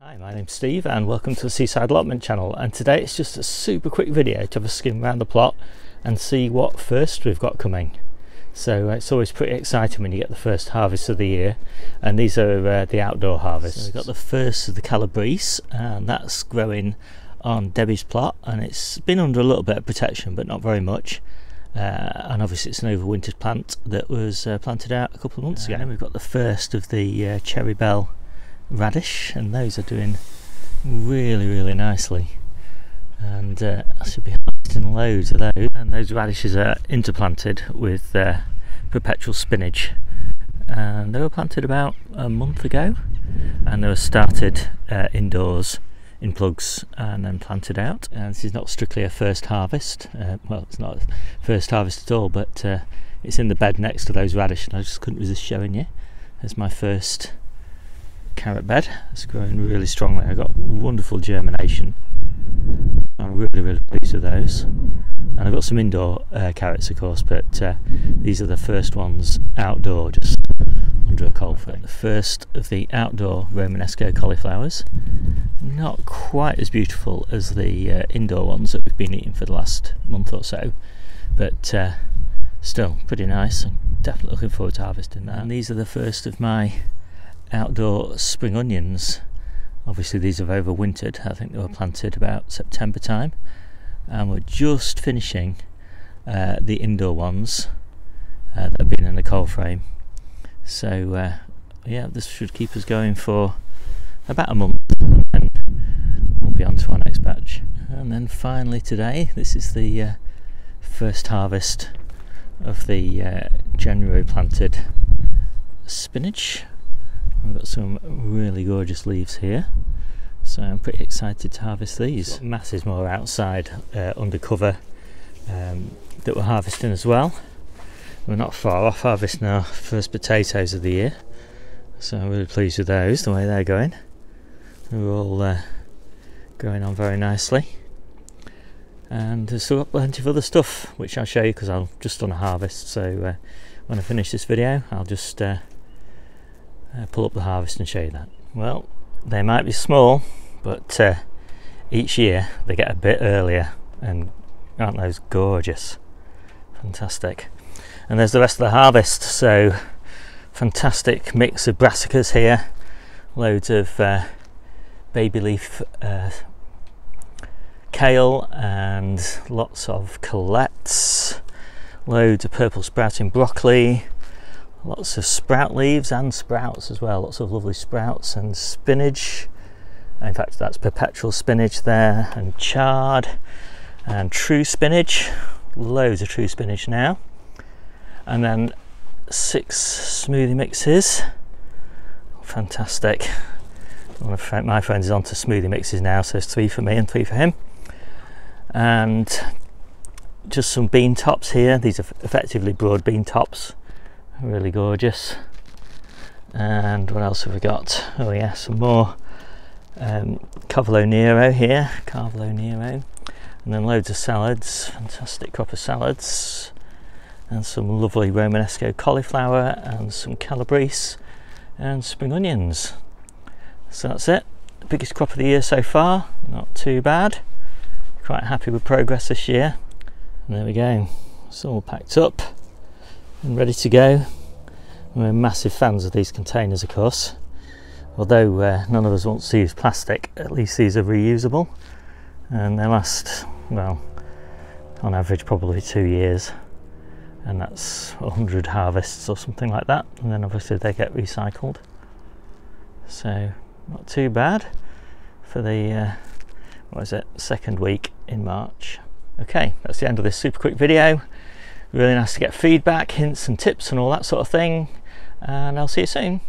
Hi, my name's Steve and welcome to the Seaside Allotment channel, and today it's just a super quick video to have a skim around the plot and see what first we've got coming. So it's always pretty exciting when you get the first harvest of the year, and these are the outdoor harvests. So we've got the first of the calabrese, and that's growing on Debbie's plot, and it's been under a little bit of protection but not very much. And obviously it's an overwintered plant that was planted out a couple of months ago. And we've got the first of the cherry bell radish, and those are doing really nicely, and I should be harvesting loads of those. And those radishes are interplanted with perpetual spinach, and they were planted about a month ago, and they were started indoors in plugs and then planted out. And this is not strictly a first harvest, well, it's not a first harvest at all, but it's in the bed next to those radish, and I just couldn't resist showing you. There's my first carrot bed. It's growing really strongly. I got wonderful germination. I'm really pleased with those, and I've got some indoor carrots of course, but these are the first ones outdoor, just under a coal frame. The first of the outdoor romanesco cauliflowers, not quite as beautiful as the indoor ones that we've been eating for the last month or so, but still pretty nice. I'm definitely looking forward to harvesting that. And these are the first of my outdoor spring onions. Obviously these have overwintered. I think they were planted about September time, and we're just finishing the indoor ones that have been in the coal frame. So yeah, this should keep us going for about a month, and then we'll be on to our next batch. And then finally today, this is the first harvest of the January planted spinach. We've got some really gorgeous leaves here, so I'm pretty excited to harvest these. Masses more outside under cover that we're harvesting as well. We're not far off harvesting our first potatoes of the year, so I'm really pleased with those, the way they're going. They're all going on very nicely, and there's still got plenty of other stuff which I'll show you because I've just done a harvest. So when I finish this video I'll just pull up the harvest and show you that. Well, they might be small, but each year they get a bit earlier, and aren't those gorgeous? Fantastic. And there's the rest of the harvest. So fantastic mix of brassicas here, loads of baby leaf kale, and lots of colettes, loads of purple sprouting broccoli, lots of sprout leaves and sprouts as well, lots of lovely sprouts and spinach. In fact, that's perpetual spinach there, and chard and true spinach, loads of true spinach now. And then 6 smoothie mixes. Fantastic. One of my friends is onto smoothie mixes now, so it's 3 for me and 3 for him. And just some bean tops here. These are effectively broad bean tops, really gorgeous. And what else have we got? Oh yeah, some more Carvolo Nero here, Carvolo Nero, and then loads of salads, fantastic crop of salads, and some lovely romanesco cauliflower, and some calabrese and spring onions. So that's it, the biggest crop of the year so far, not too bad. Quite happy with progress this year. And there we go, it's all packed up and ready to go. We're massive fans of these containers of course, although none of us want to use plastic. At least these are reusable, and they last, well, on average probably 2 years, and that's 100 harvests or something like that, and then obviously they get recycled. So not too bad for the what is it, second week in March. Okay, that's the end of this super quick video. Really nice to get feedback, hints and tips and all that sort of thing, and I'll see you soon.